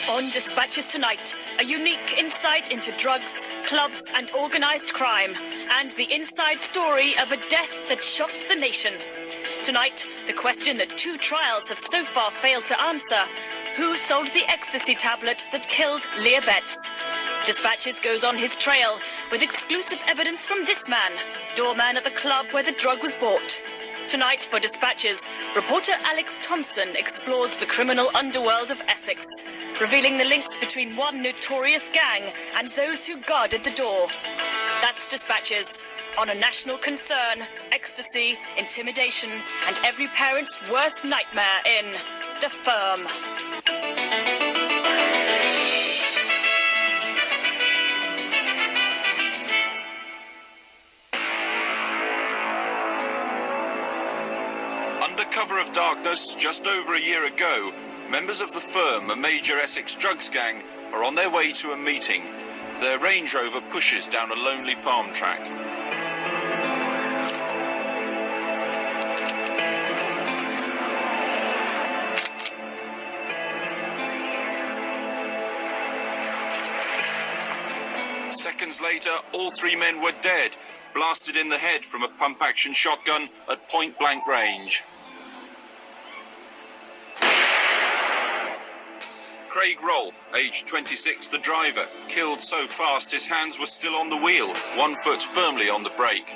On Dispatches tonight, a unique insight into drugs, clubs and organised crime, and the inside story of a death that shocked the nation. Tonight, the question that 2 trials have so far failed to answer: who sold the ecstasy tablet that killed Leah Betts? Dispatches goes on his trail with exclusive evidence from this man, doorman at the club where the drug was bought. Tonight for Dispatches, reporter Alex Thompson explores the criminal underworld of Essex, revealing the links between one notorious gang and those who guarded the door. That's Dispatches, on a national concern, ecstasy, intimidation, and every parent's worst nightmare in The Firm. Under cover of darkness, just over a year ago, members of The Firm, a major Essex drugs gang, are on their way to a meeting. Their Range Rover pushes down a lonely farm track. Seconds later, all 3 men were dead, blasted in the head from a pump-action shotgun at point-blank range. Craig Rolfe, aged 26, the driver, killed so fast his hands were still on the wheel, 1 foot firmly on the brake.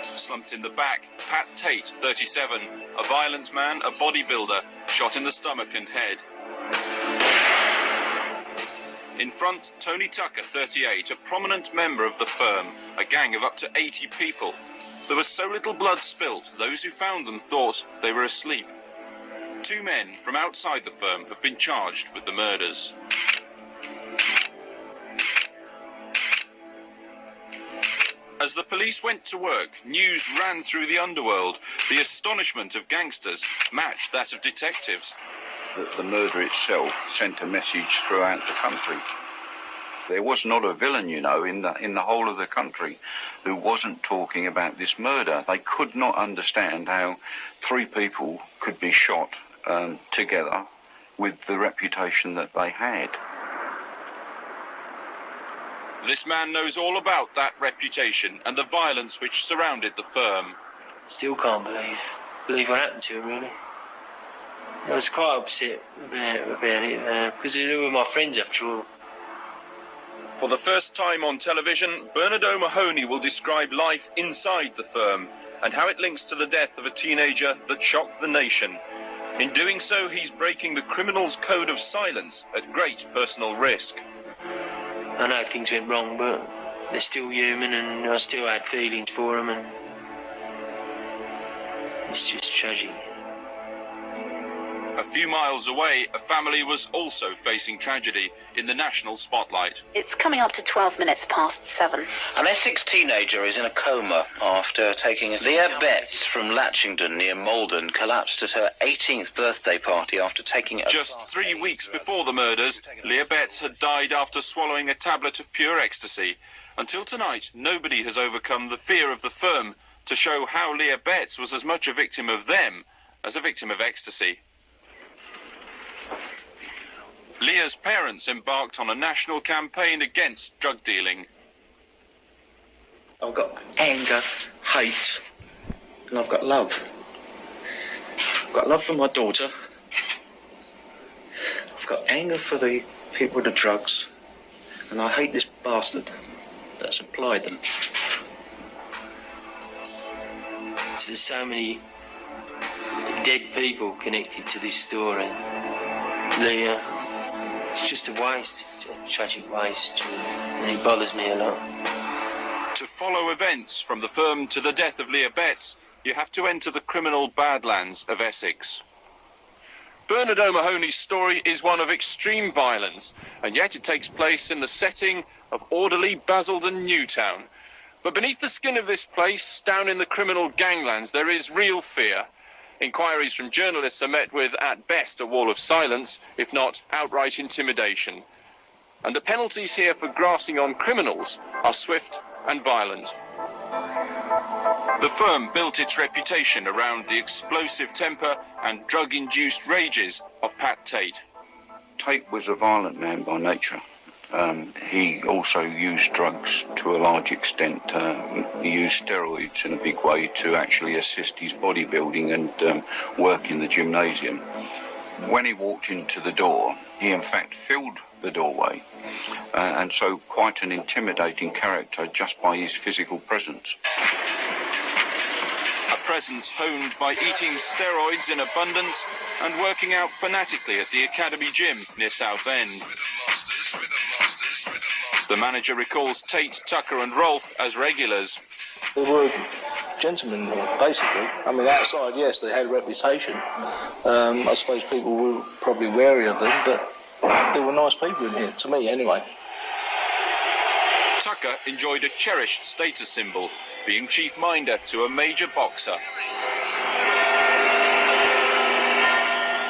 Slumped in the back, Pat Tate, 37, a violent man, a bodybuilder, shot in the stomach and head. In front, Tony Tucker, 38, a prominent member of The Firm, a gang of up to 80 people. There was so little blood spilt, those who found them thought they were asleep. 2 men from outside The Firm have been charged with the murders. As the police went to work, news ran through the underworld. The astonishment of gangsters matched that of detectives. The murder itself sent a message throughout the country. There was not a villain, you know, in the whole of the country who wasn't talking about this murder. They could not understand how 3 people could be shot together with the reputation that they had. This man knows all about that reputation and the violence which surrounded The Firm. Still can't believe what happened to him, really. I was quite upset about it, because they were my friends after all. For the first time on television, Bernard O'Mahony will describe life inside The Firm and how it links to the death of a teenager that shocked the nation. In doing so, he's breaking the criminal's code of silence at great personal risk. I know things went wrong, but they're still human, and I still had feelings for them, and it's just tragic. A few miles away, a family was also facing tragedy in the national spotlight. It's coming up to 12 minutes past 7. An Essex teenager is in a coma after taking a... Leah Betts from Latchington near Malden collapsed at her 18th birthday party after taking a... Just 3 weeks before the murders, Leah Betts had died after swallowing a tablet of pure ecstasy. Until tonight, nobody has overcome the fear of The Firm to show how Leah Betts was as much a victim of them as a victim of ecstasy. Leah's parents embarked on a national campaign against drug dealing. I've got anger, hate, and I've got love. I've got love for my daughter. I've got anger for the people with the drugs, and I hate this bastard that supplied them. So there's so many dead people connected to this story. Leah, it's just a waste, a tragic waste, and it bothers me a lot. To follow events from The Firm to the death of Leah Betts, you have to enter the criminal badlands of Essex. Bernard O'Mahony's story is one of extreme violence, and yet it takes place in the setting of orderly Basildon Newtown. But beneath the skin of this place, down in the criminal ganglands, there is real fear. Inquiries from journalists are met with, at best, a wall of silence, if not outright intimidation. And the penalties here for grassing on criminals are swift and violent. The firm built its reputation around the explosive temper and drug-induced rages of Pat Tate. Tate was a violent man by nature. He also used drugs to a large extent. He used steroids in a big way to actually assist his bodybuilding and work in the gymnasium. When he walked into the door, he in fact filled the doorway, and so quite an intimidating character just by his physical presence. A presence honed by eating steroids in abundance and working out fanatically at the Academy Gym near Southend. The manager recalls Tate, Tucker and Rolfe as regulars. They were gentlemen here, basically. I mean, outside, yes, they had a reputation. I suppose people were probably wary of them, but they were nice people in here, to me anyway. Tucker enjoyed a cherished status symbol, being chief minder to a major boxer.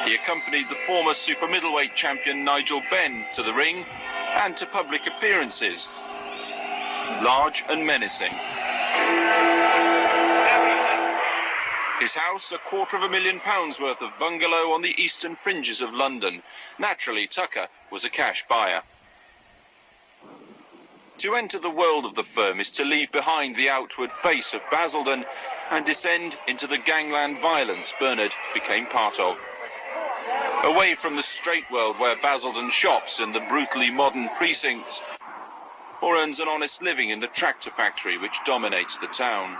He accompanied the former super middleweight champion Nigel Benn to the ring and to public appearances, large and menacing. His house, £250,000 worth of bungalow on the eastern fringes of London. Naturally, Tucker was a cash buyer. To enter the world of the firm is to leave behind the outward face of Basildon and descend into the gangland violence Bernard became part of. Away from the straight world where Basildon shops in the brutally modern precincts or earns an honest living in the tractor factory which dominates the town.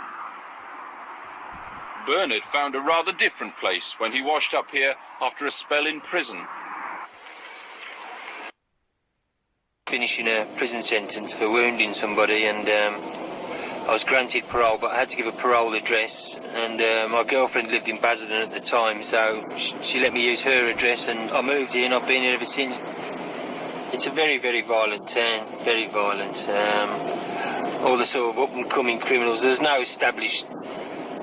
Bernard found a rather different place when he washed up here after a spell in prison. Finishing a prison sentence for wounding somebody, and I was granted parole, but I had to give a parole address, and my girlfriend lived in Basildon at the time, so she let me use her address, and I moved here and I've been here ever since. It's a very, very violent town, very violent. All the sort of up-and-coming criminals, there's no established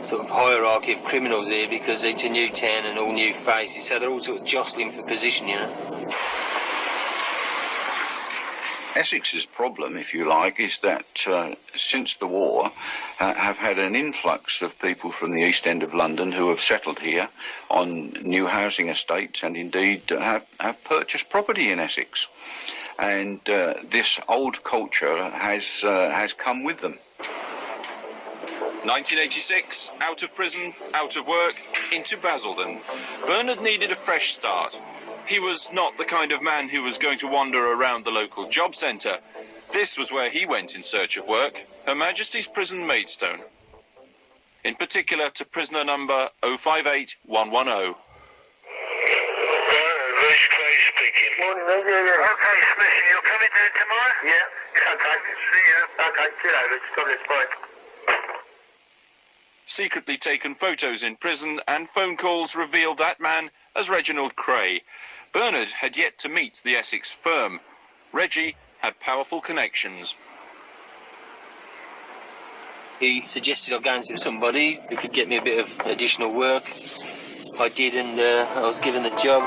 sort of hierarchy of criminals here because it's a new town and all new faces, so they're all sort of jostling for position, you know. Essex's problem, if you like, is that since the war have had an influx of people from the East End of London who have settled here on new housing estates and indeed have purchased property in Essex. And this old culture has come with them. 1986, out of prison, out of work, into Basildon. Bernard needed a fresh start. He was not the kind of man who was going to wander around the local job centre. This was where he went in search of work, Her Majesty's Prison Maidstone. In particular to prisoner number 058110. Rose Clay speaking. Morning, okay, Smith, you're coming down tomorrow? Yeah, okay. See you. Okay, see you later. Stop this, bye. Secretly taken photos in prison and phone calls revealed that man as Reginald Cray. Bernard had yet to meet the Essex firm. Reggie had powerful connections. He suggested I go and see somebody who could get me a bit of additional work. I did, and I was given the job.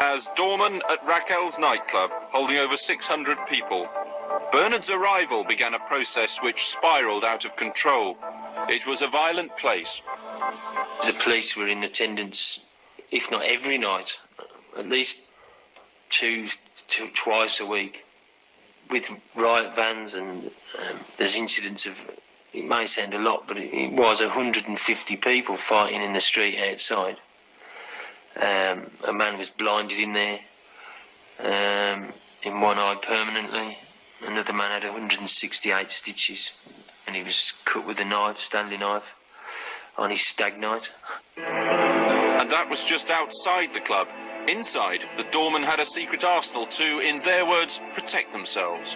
As doorman at Raquel's nightclub, holding over 600 people, Bernard's arrival began a process which spiralled out of control. It was a violent place. The police were in attendance, if not every night, at least twice a week, with riot vans, and there's incidents of, it may sound a lot, but it was 150 people fighting in the street outside. A man was blinded in there, in one eye permanently. Another man had 168 stitches, and he was cut with a knife, Stanley knife, on his stag night. And that was just outside the club. Inside, the doorman had a secret arsenal to, in their words, protect themselves.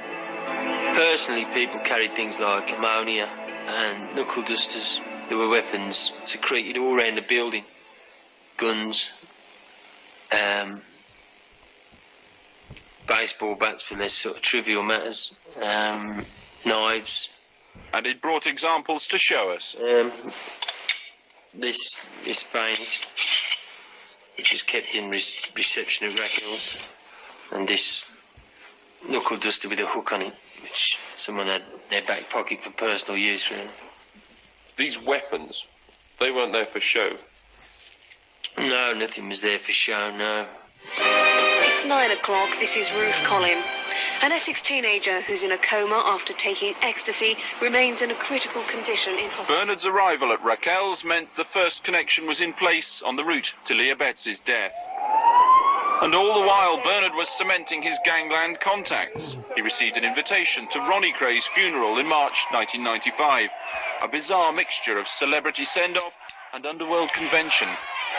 Personally, people carried things like ammonia and knuckle dusters. There were weapons secreted all around the building. Guns, baseball bats for less sort of trivial matters, knives. And it brought examples to show us. This paint, which is kept in reception of Raquel's, and this knuckle duster with a hook on it, which someone had in their back pocket for personal use, really. These weapons, they weren't there for show. No, nothing was there for show, no. It's 9 o'clock. This is Ruth Collin. An Essex teenager who's in a coma after taking ecstasy remains in a critical condition in hospital. Bernard's arrival at Raquel's meant the first connection was in place on the route to Leah Betts' death. And all the while, Bernard was cementing his gangland contacts. He received an invitation to Ronnie Cray's funeral in March 1995. A bizarre mixture of celebrity send-off and underworld convention.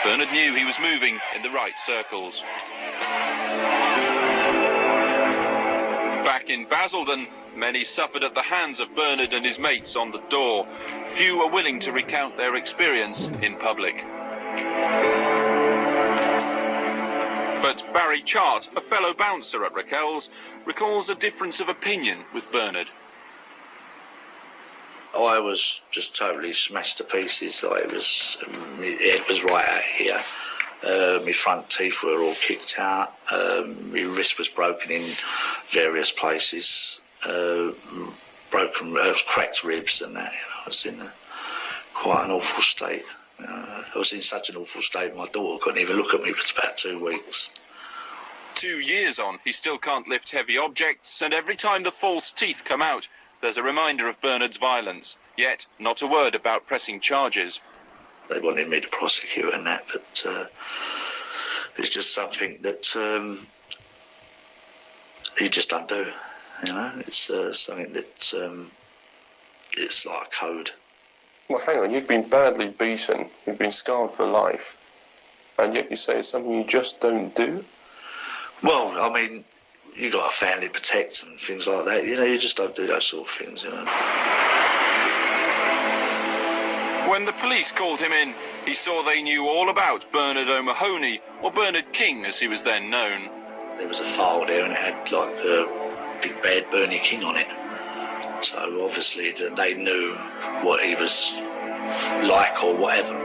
Bernard knew he was moving in the right circles. Back in Basildon, many suffered at the hands of Bernard and his mates on the door. Few were willing to recount their experience in public. But Barry Chart, a fellow bouncer at Raquel's, recalls a difference of opinion with Bernard. I was just totally smashed to pieces. My head was right out here. My front teeth were all kicked out. My wrist was broken in various places. Cracked ribs and that. I was in quite an awful state. I was in such an awful state, my daughter couldn't even look at me for about 2 weeks. 2 years on, he still can't lift heavy objects, and every time the false teeth come out, there's a reminder of Bernard's violence. Yet, not a word about pressing charges. They wanted me to prosecute and that, but it's just something that you just don't do. You know, it's something that it's like a code. Well, hang on, you've been badly beaten, you've been scarred for life, and yet you say it's something you just don't do? Well, I mean, you got a family to protect and things like that. You know, you just don't do those sort of things, you know. When the police called him in, he saw they knew all about Bernard O'Mahony, or Bernard King as he was then known. There was a file there and it had like a big bad Bernie King on it. So obviously they knew what he was like or whatever.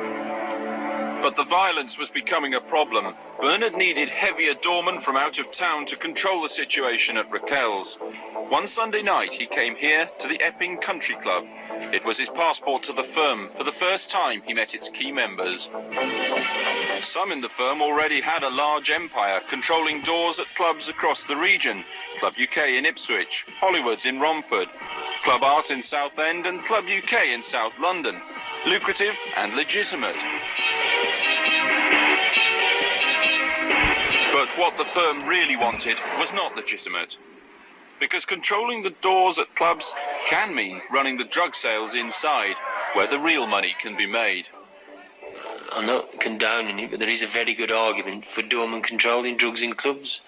But the violence was becoming a problem. Bernard needed heavier doormen from out of town to control the situation at Raquel's. One Sunday night he came here to the Epping Country Club. It was his passport to the firm. For the first time he met its key members. Some in the firm already had a large empire, controlling doors at clubs across the region. Club UK in Ipswich, Hollywood's in Romford, Club Art in Southend and Club UK in South London. Lucrative and legitimate. But what the firm really wanted was not legitimate. Because controlling the doors at clubs can mean running the drug sales inside, where the real money can be made. I'm not condoning it, but there is a very good argument for doormen controlling drugs in clubs.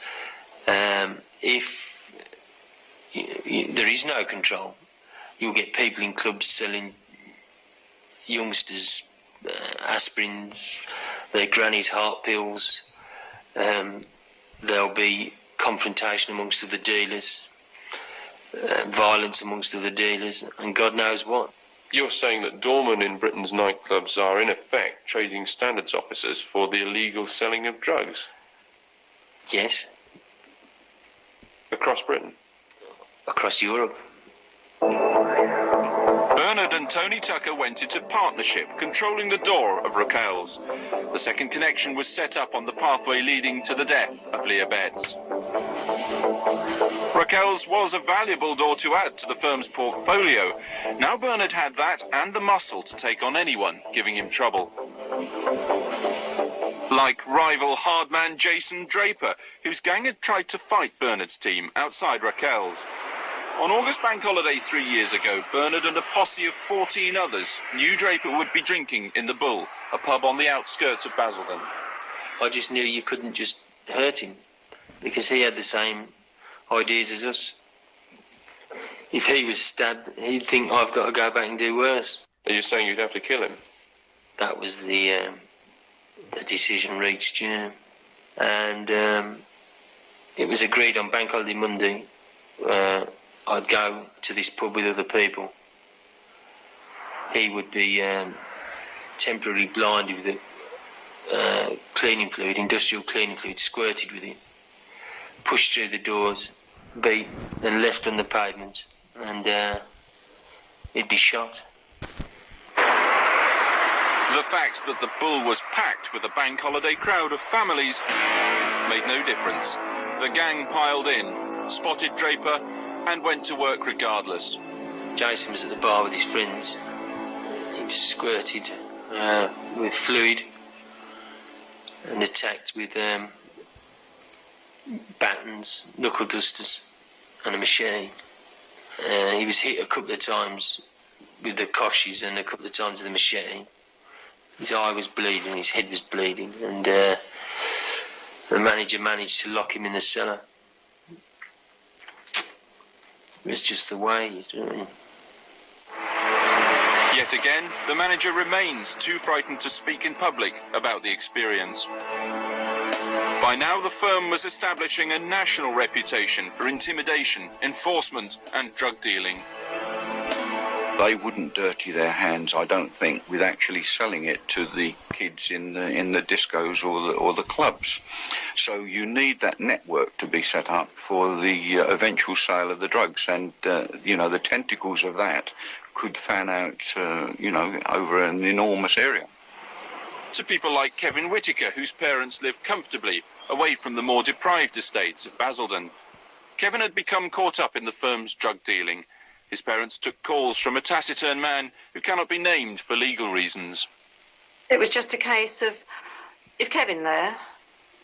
If there is no control, you'll get people in clubs selling youngsters aspirins, their granny's heart pills. There'll be confrontation amongst other dealers, violence amongst other dealers, and God knows what. You're saying that doormen in Britain's nightclubs are in effect trading standards officers for the illegal selling of drugs? Yes. Across Britain? Across Europe. Bernard and Tony Tucker went into partnership, controlling the door of Raquel's. The second connection was set up on the pathway leading to the death of Leah Betts. Raquel's was a valuable door to add to the firm's portfolio. Now Bernard had that and the muscle to take on anyone giving him trouble. Like rival hardman Jason Draper, whose gang had tried to fight Bernard's team outside Raquel's. On August Bank Holiday 3 years ago, Bernard and a posse of 14 others knew Draper would be drinking in the Bull, a pub on the outskirts of Basildon. I just knew you couldn't just hurt him, because he had the same ideas as us. If he was stabbed, he'd think I've got to go back and do worse. Are you saying you'd have to kill him? That was the decision reached, yeah. And it was agreed on Bank Holiday Monday I'd go to this pub with other people. He would be temporarily blinded with cleaning fluid, industrial cleaning fluid, squirted with it, pushed through the doors, beat and left on the pavement, and he'd be shot. The fact that the Bull was packed with a bank holiday crowd of families made no difference. The gang piled in, spotted Draper, and went to work regardless. Jason was at the bar with his friends. He was squirted with fluid and attacked with batons, knuckle dusters, and a machete. He was hit a couple of times with the koshes and a couple of times with the machete. His eye was bleeding, his head was bleeding, and the manager managed to lock him in the cellar. It was just the way, you know what I mean? Yet again, the manager remains too frightened to speak in public about the experience. By now, the firm was establishing a national reputation for intimidation, enforcement, and drug dealing. They wouldn't dirty their hands, I don't think, with actually selling it to the kids in the discos or the clubs. So you need that network to be set up for the eventual sale of the drugs, and the tentacles of that could fan out, over an enormous area. To people like Kevin Whitaker, whose parents lived comfortably away from the more deprived estates of Basildon. Kevin had become caught up in the firm's drug dealing. His parents took calls from a taciturn man who cannot be named for legal reasons. It was just a case of, is Kevin there?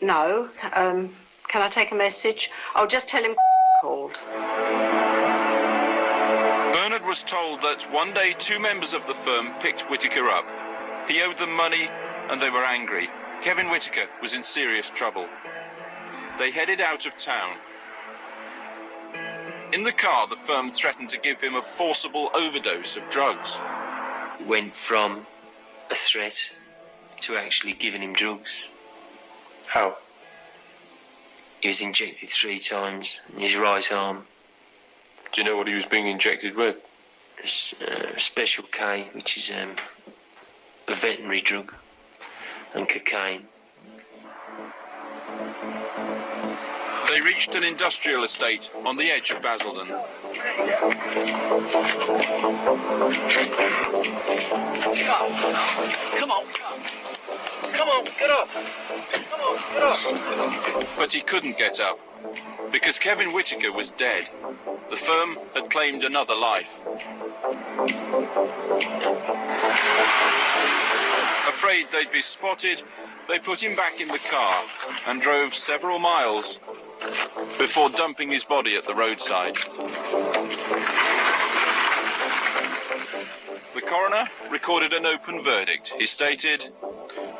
No. Can I take a message? I'll just tell him called. Bernard was told that one day 2 members of the firm picked Whitaker up. He owed them money and they were angry. Kevin Whitaker was in serious trouble. They headed out of town. In the car, the firm threatened to give him a forcible overdose of drugs. It went from a threat to actually giving him drugs. How? He was injected 3 times in his right arm. Do you know what he was being injected with? Special K, which is a veterinary drug, and cocaine. They reached an industrial estate on the edge of Basildon. Come on. Come on, get up. Come on, get up. But he couldn't get up, because Kevin Whitaker was dead. The firm had claimed another life. Afraid they'd be spotted, they put him back in the car and drove several miles before dumping his body at the roadside. The coroner recorded an open verdict. He stated,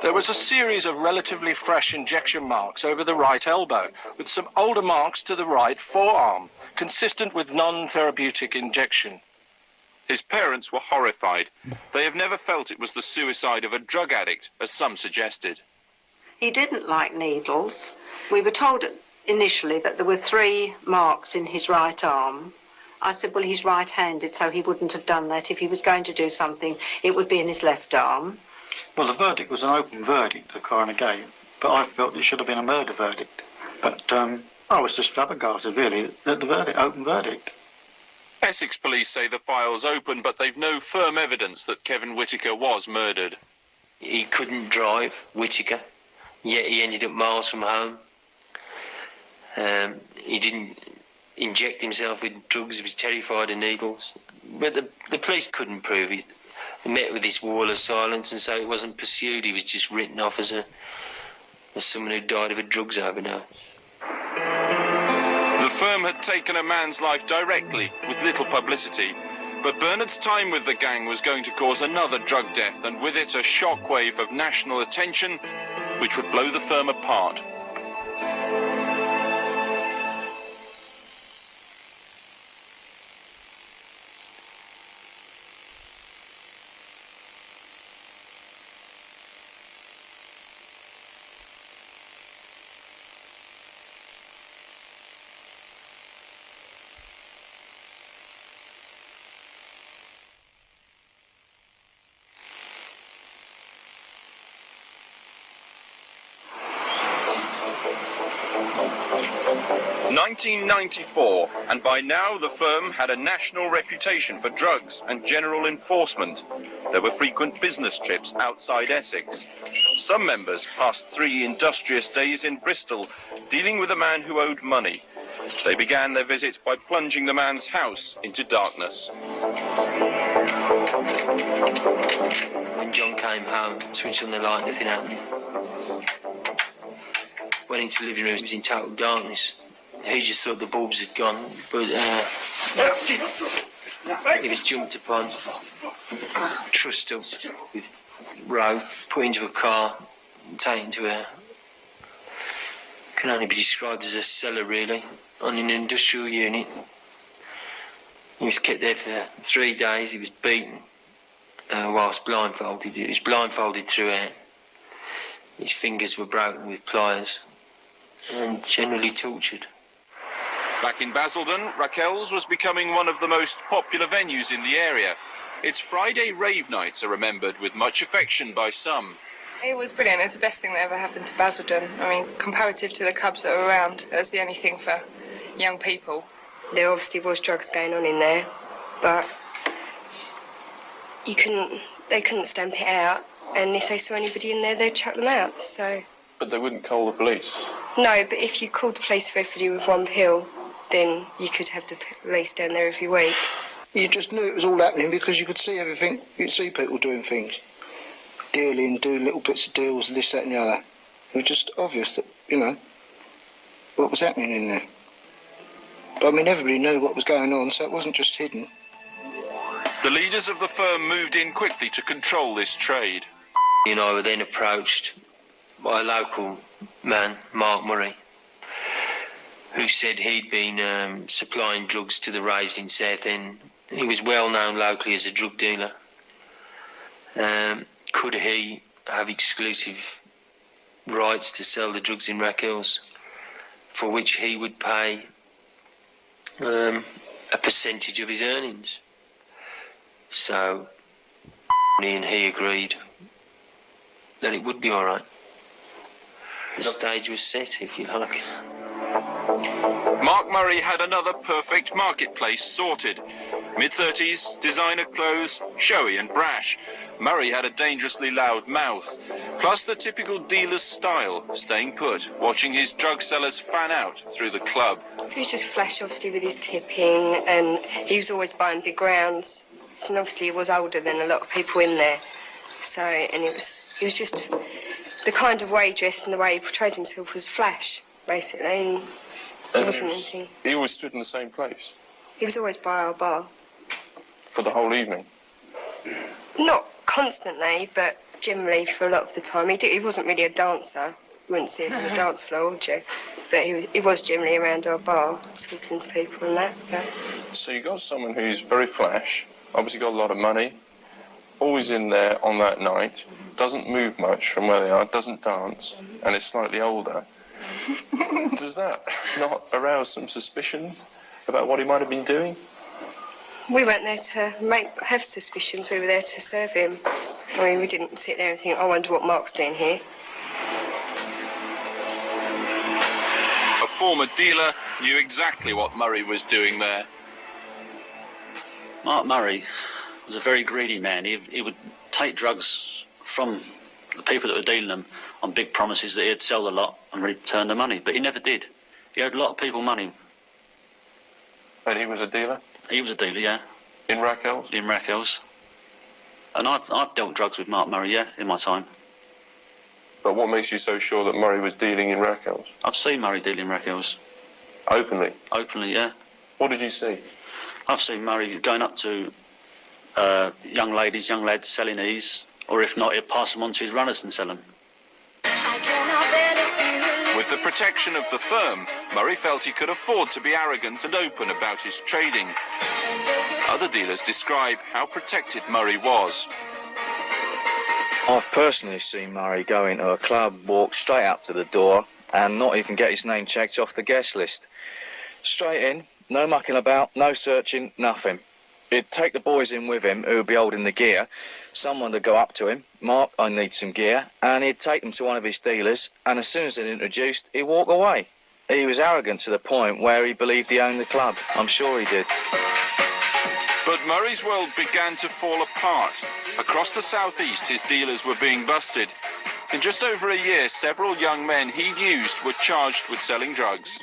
"There was a series of relatively fresh injection marks over the right elbow, with some older marks to the right forearm, consistent with non-therapeutic injection." His parents were horrified. They have never felt it was the suicide of a drug addict, as some suggested. He didn't like needles. We were told initially that there were 3 marks in his right arm. I said, well, he's right-handed, so he wouldn't have done that. If he was going to do something, it would be in his left arm. Well, the verdict was an open verdict the coroner gave, but I felt it should have been a murder verdict. But I was just flabbergasted, really, at the verdict, open verdict. Essex police say the file's open, but they've no firm evidence that Kevin Whitaker was murdered. He couldn't drive, Whitaker, yet he ended up miles from home. He didn't inject himself with drugs. He was terrified of needles. But the police couldn't prove it. They met with this wall of silence, and so he wasn't pursued. He was just written off as someone who died of a drugs overdose. The firm had taken a man's life directly, with little publicity. But Bernard's time with the gang was going to cause another drug death, and with it a shockwave of national attention, which would blow the firm apart. (1994), and by now the firm had a national reputation for drugs and general enforcement. there were frequent business trips outside Essex. Some members passed 3 industrious days in Bristol, dealing with a man who owed money. They began their visit by plunging the man's house into darkness. When John came home, switched on the light, nothing happened. Went into the living room, it was in total darkness. He just thought the bulbs had gone, but he was jumped upon, trussed up with rope, put into a car, and taken to a... can only be described as a cellar, really, on an industrial unit. He was kept there for 3 days. He was beaten whilst blindfolded. He was blindfolded throughout. His fingers were broken with pliers and generally tortured. Back in Basildon, Raquel's was becoming one of the most popular venues in the area. Its Friday rave nights are remembered with much affection by some. It was brilliant. It's the best thing that ever happened to Basildon. I mean, comparative to the clubs that are around, that's the only thing for young people. There obviously was drugs going on in there, but they couldn't stamp it out, and if they saw anybody in there, they'd chuck them out, so... But they wouldn't call the police? No, but if you called the police for everybody with one pill, then you could have the police down there every week. You just knew it was all happening because you could see everything. You could see people doing things. Dealing, doing little bits of deals, this, that and the other. It was just obvious that, you know, what was happening in there. But I mean, everybody knew what was going on, so it wasn't just hidden. The leaders of the firm moved in quickly to control this trade. You know, I were then approached by a local man, Mark Murray, who said he'd been supplying drugs to the raves in Southend. He was well known locally as a drug dealer. Could he have exclusive rights to sell the drugs in Raquel's, for which he would pay a percentage of his earnings? So me and he agreed that it would be all right. The stage was set, if you like. Mark Murray had another perfect marketplace sorted. Mid-30s, designer clothes, showy and brash. Murray had a dangerously loud mouth, plus the typical dealer's style, staying put, watching his drug sellers fan out through the club. He was just flash, obviously, with his tipping, and he was always buying big rounds. And obviously he was older than a lot of people in there. So, and he was just, the kind of way he dressed and the way he portrayed himself was flash, basically, and it wasn't anything. He always stood in the same place? He was always by our bar. For the whole evening? Not constantly, but generally for a lot of the time. He wasn't really a dancer. You wouldn't see him on the dance floor, would you? But he was generally around our bar, talking to people and that. Yeah. So you got someone who's very flash, obviously got a lot of money, always in there on that night, doesn't move much from where they are, doesn't dance, and is slightly older. Does that not arouse some suspicion about what he might have been doing? We weren't there to have suspicions, we were there to serve him. I mean, we didn't sit there and think, I wonder what Mark's doing here. A former dealer knew exactly what Murray was doing there. Mark Murray was a very greedy man. He would take drugs from the people that were dealing them on big promises that he'd sell the lot and return the money, but he never did. He owed a lot of people money. And he was a dealer? He was a dealer, yeah. In Raquel's? In Raquel's. And I've dealt drugs with Mark Murray, yeah, in my time. But what makes you so sure that Murray was dealing in Raquel's? I've seen Murray dealing in Raquel's. Openly? Openly, yeah. What did you see? I've seen Murray going up to young ladies, young lads selling these, or if not, he'd pass them on to his runners and sell them. With the protection of the firm, Murray felt he could afford to be arrogant and open about his trading. Other dealers describe how protected Murray was. I've personally seen Murray go into a club, walk straight up to the door, and not even get his name checked off the guest list. Straight in, no mucking about, no searching, nothing. He'd take the boys in with him who would be holding the gear. Someone would go up to him, Mark, I need some gear, and he'd take them to one of his dealers, and as soon as they'd introduced, he'd walk away. He was arrogant to the point where he believed he owned the club. I'm sure he did. But Murray's world began to fall apart. Across the southeast, his dealers were being busted. In just over a year, several young men he'd used were charged with selling drugs.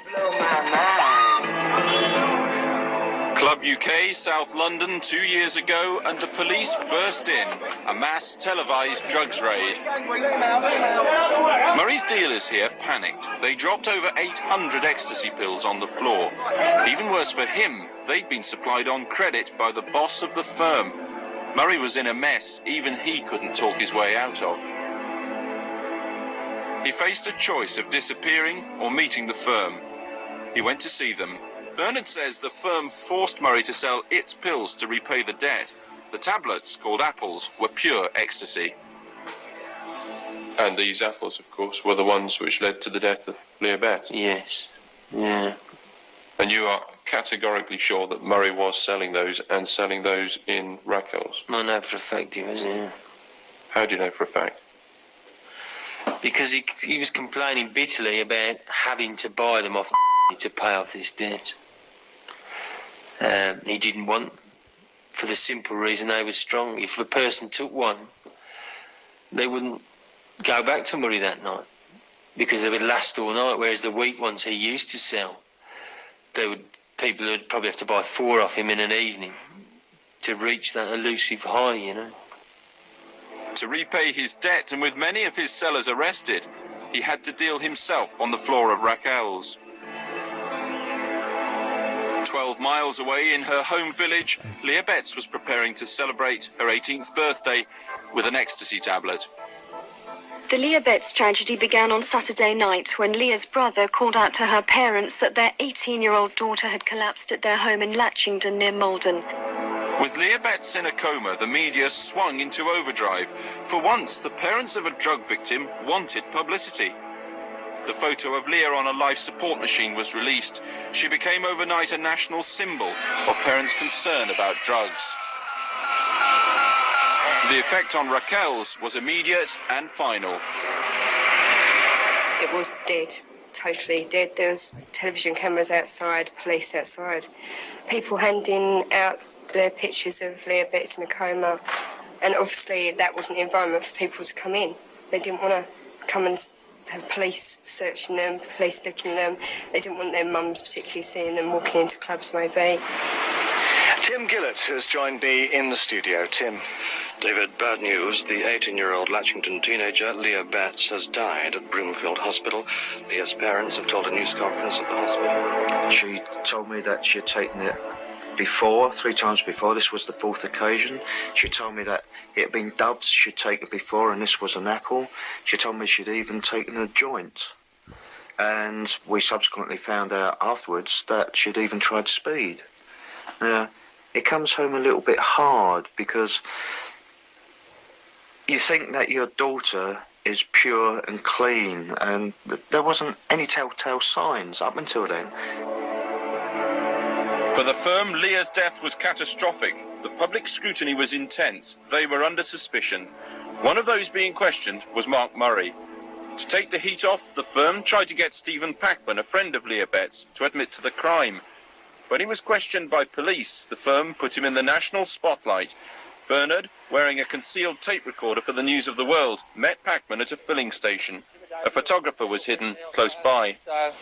Club UK, South London, 2 years ago, and the police burst in. A mass televised drugs raid. Murray's dealers here panicked. They dropped over 800 ecstasy pills on the floor. Even worse for him, they'd been supplied on credit by the boss of the firm. Murray was in a mess even he couldn't talk his way out of. He faced a choice of disappearing or meeting the firm. He went to see them. Bernard says the firm forced Murray to sell its pills to repay the debt. The tablets, called apples, were pure ecstasy. And these apples, of course, were the ones which led to the death of Leah Betts? Yes. Yeah. And you are categorically sure that Murray was selling those and selling those in Raquel's? I know for a fact he was, yeah. How do you know for a fact? Because he was complaining bitterly about having to buy them off to pay off this debt. He didn't want, for the simple reason they were strong. If a person took one, they wouldn't go back to Murray that night because they would last all night, whereas the weak ones he used to sell, people would probably have to buy 4 off him in an evening to reach that elusive high, you know. To repay his debt, and with many of his sellers arrested, he had to deal himself on the floor of Raquel's. 12 miles away in her home village, Leah Betts was preparing to celebrate her 18th birthday with an ecstasy tablet. The Leah Betts tragedy began on Saturday night when Leah's brother called out to her parents that their 18-year-old daughter had collapsed at their home in Latchington near Malden. With Leah Betts in a coma, the media swung into overdrive. For once, the parents of a drug victim wanted publicity. The photo of Leah on a life support machine was released. She became overnight a national symbol of parents' concern about drugs. The effect on Raquel's was immediate and final. It was dead, totally dead. There was television cameras outside, police outside, people handing out their pictures of Leah Betts in a coma, and obviously that wasn't the environment for people to come in. They didn't want to come and have police searching them, police looking at them. They didn't want their mums particularly seeing them walking into clubs, maybe. Tim Gillett has joined me in the studio. Tim. David, bad news. The 18-year-old Latchington teenager, Leah Betts, has died at Broomfield Hospital. Leah's parents have told a news conference at the hospital. She told me that she had taken it before, 3 times before. This was the 4th occasion. She told me that it had been dubs she'd taken before, and this was an apple. She told me she'd even taken a joint. And we subsequently found out afterwards that she'd even tried speed. Now, it comes home a little bit hard because you think that your daughter is pure and clean, and there wasn't any telltale signs up until then. For the firm, Leah's death was catastrophic. The public scrutiny was intense. They were under suspicion. One of those being questioned was Mark Murray. To take the heat off, the firm tried to get Stephen Packman, a friend of Leah Betts, to admit to the crime. When he was questioned by police, the firm put him in the national spotlight. Bernard, wearing a concealed tape recorder for the News of the World, met Packman at a filling station. A photographer was hidden close by. So,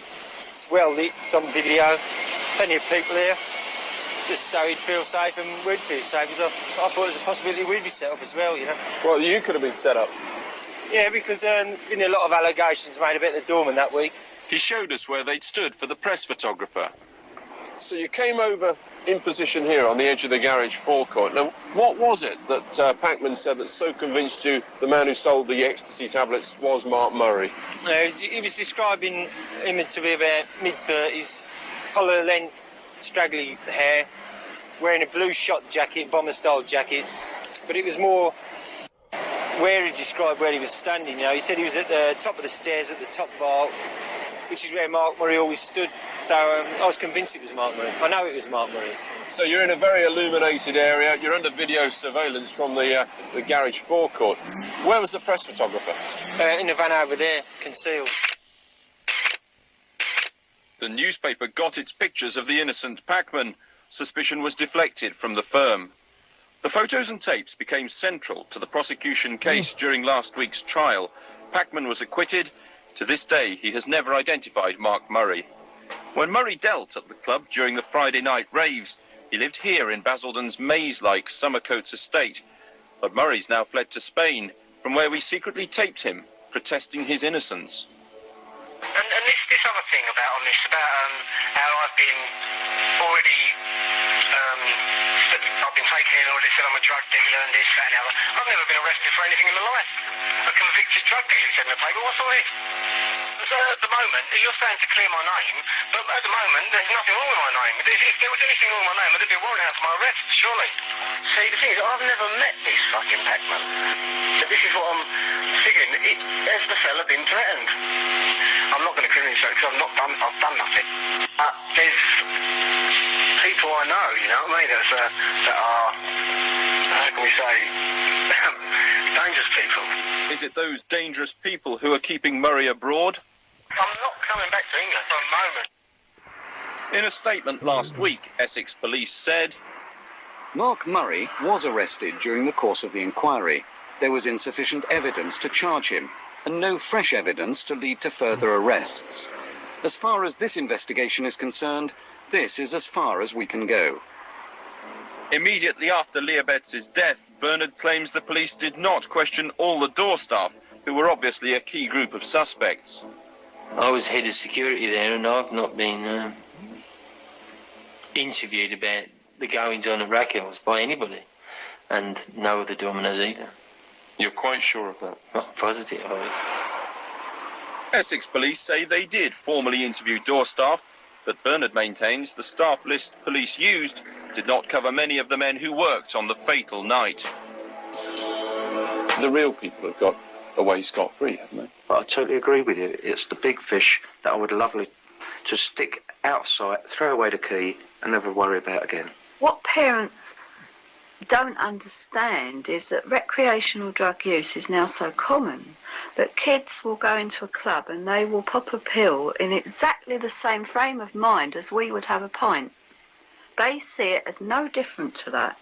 it's well lit, it's on video, plenty of people here, just so he'd feel safe and we'd feel safe, because I thought there was a possibility we'd be set up as well, you know. Well, you could have been set up. Yeah, because been a lot of allegations made about the doorman that week. He showed us where they'd stood for the press photographer. So you came over in position here on the edge of the garage forecourt. Now, what was it that Packman said that so convinced you the man who sold the ecstasy tablets was Mark Murray? He was describing him to be about mid-30s, collar length, straggly hair, wearing a blue shot jacket, bomber-style jacket, but it was more where he described where he was standing. You know, he said he was at the top of the stairs at the top bar, which is where Mark Murray always stood. So I was convinced it was Mark Murray. I know it was Mark Murray. So you're in a very illuminated area. You're under video surveillance from the garage forecourt. Where was the press photographer? In the van over there, concealed. The newspaper got its pictures of the innocent Packman. suspicion was deflected from the firm. The photos and tapes became central to the prosecution case during last week's trial. Packman was acquitted. To this day, he has never identified Mark Murray. When Murray dealt at the club during the Friday night raves, he lived here in Basildon's maze-like Summercoats estate. But Murray's now fled to Spain, from where we secretly taped him, protesting his innocence. And this other thing about how I've been already, I've been taken in or they said I'm a drug dealer and this, that and the other. I've never been arrested for anything in my life. A convicted drug dealer said in the paper, what's all this? So at the moment, you're saying to clear my name, but at the moment, there's nothing wrong with my name. If there was anything wrong with my name, there'd be a warrant out for my arrest, surely. See, the thing is, I've never met this fucking Packman. So this is what I'm figuring. Has the fella been threatened? I'm not going to criminally say because I've done nothing. There's people I know, you know what I mean, that are, how can we say, dangerous people. Is it those dangerous people who are keeping Murray abroad? I'm not coming back to England for a moment. In a statement last week, Essex Police said, Mark Murray was arrested during the course of the inquiry. There was insufficient evidence to charge him, and no fresh evidence to lead to further arrests. As far as this investigation is concerned, this is as far as we can go. Immediately after Leah Betts' death, Bernard claims the police did not question all the door staff, who were obviously a key group of suspects. I was head of security there, and I've not been interviewed about the goings-on at Raquel's by anybody, and no other dominoes either. You're quite sure of that? Not positive of it. Essex Police say they did formally interview door staff, but Bernard maintains the staff list police used did not cover many of the men who worked on the fatal night. The real people have got away scot-free, haven't they? I totally agree with you. It's the big fish that I would lovely to stick out of sight, throw away the key, and never worry about again. What parents don't understand is that recreational drug use is now so common that kids will go into a club and they will pop a pill in exactly the same frame of mind as we would have a pint. They see it as no different to that.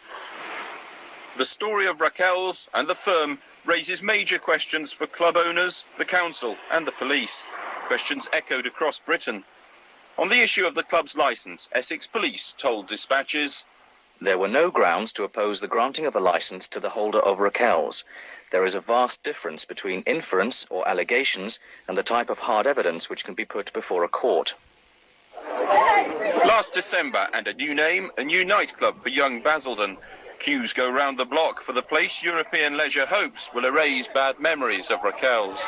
The story of Raquel's and the firm raises major questions for club owners, the council and the police. Questions echoed across Britain. On the issue of the club's licence, Essex Police told dispatches, There were no grounds to oppose the granting of a licence to the holder of Raquel's. There is a vast difference between inference or allegations and the type of hard evidence which can be put before a court. Last December, and a new name, a new nightclub for young Basildon. Queues go round the block for the place European Leisure hopes will erase bad memories of Raquel's.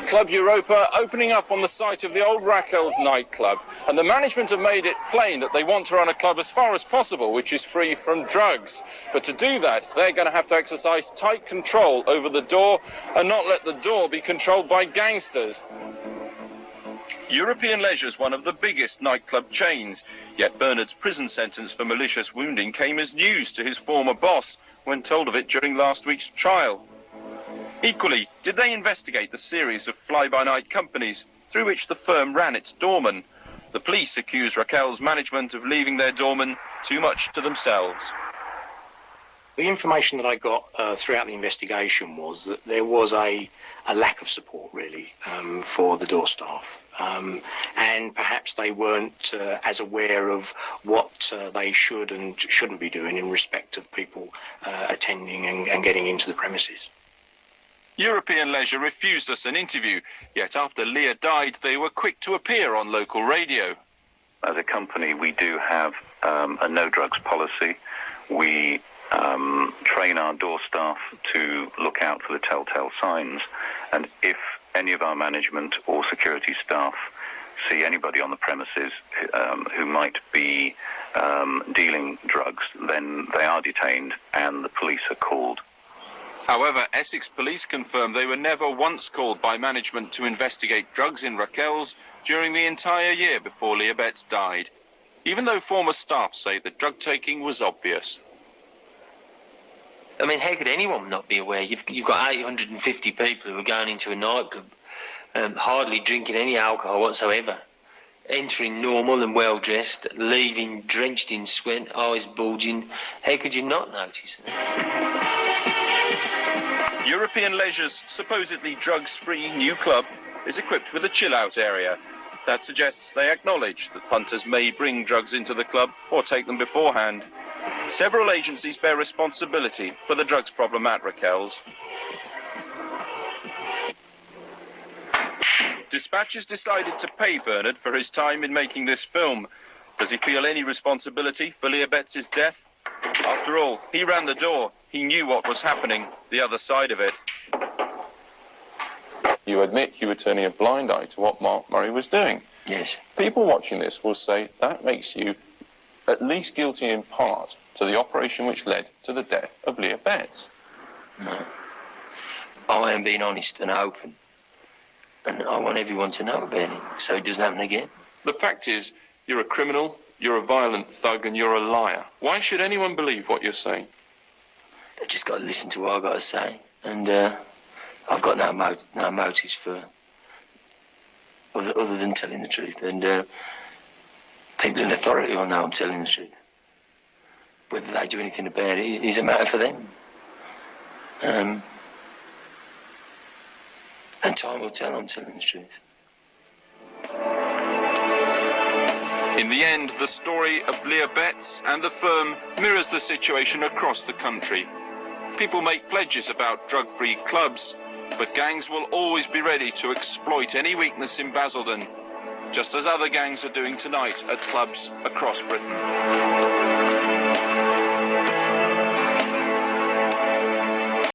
Club Europa opening up on the site of the old Raquel's nightclub, and the management have made it plain that they want to run a club as far as possible which is free from drugs. But to do that, they're going to have to exercise tight control over the door and not let the door be controlled by gangsters. European Leisure's one of the biggest nightclub chains, yet Bernard's prison sentence for malicious wounding came as news to his former boss when told of it during last week's trial. Equally, did they investigate the series of fly-by-night companies through which the firm ran its doorman? The police accuse Raquel's management of leaving their doorman too much to themselves. The information that I got throughout the investigation was that there was a lack of support, really, for the door staff. And perhaps they weren't as aware of what they should and shouldn't be doing in respect of people attending and getting into the premises. European Leisure refused us an interview, yet after Leah died, they were quick to appear on local radio. As a company, we do have a no-drugs policy. We train our door staff to look out for the telltale signs, and if any of our management or security staff see anybody on the premises who might be dealing drugs, then they are detained and the police are called. However, Essex Police confirmed they were never once called by management to investigate drugs in Raquel's during the entire year before Leah Betts died, even though former staff say the drug taking was obvious. I mean, how could anyone not be aware? You've got 850 people who are going into a nightclub, hardly drinking any alcohol whatsoever. entering normal and well dressed, leaving drenched in sweat, eyes bulging. How could you not notice that? European Leisure's supposedly drugs-free new club is equipped with a chill-out area. That suggests they acknowledge that punters may bring drugs into the club or take them beforehand. Several agencies bear responsibility for the drugs problem at Raquel's. Dispatch has decided to pay Bernard for his time in making this film. Does he feel any responsibility for Leah Betts' death? After all, he ran the door. He knew what was happening, the other side of it. You admit you were turning a blind eye to what Mark Murray was doing. Yes. People watching this will say that makes you at least guilty in part to the operation which led to the death of Leah Betts. No. I am being honest and open. And I want everyone to know about it, so it doesn't happen again. The fact is, you're a criminal, you're a violent thug, and you're a liar. Why should anyone believe what you're saying? They've just got to listen to what I've got to say. And I've got no motives for other than telling the truth. And people in authority will know I'm telling the truth. Whether they do anything about it is a matter for them. And time will tell I'm telling the truth. In the end, the story of Leah Betts and the firm mirrors the situation across the country. People make pledges about drug-free clubs, but gangs will always be ready to exploit any weakness in Basildon, just as other gangs are doing tonight at clubs across Britain.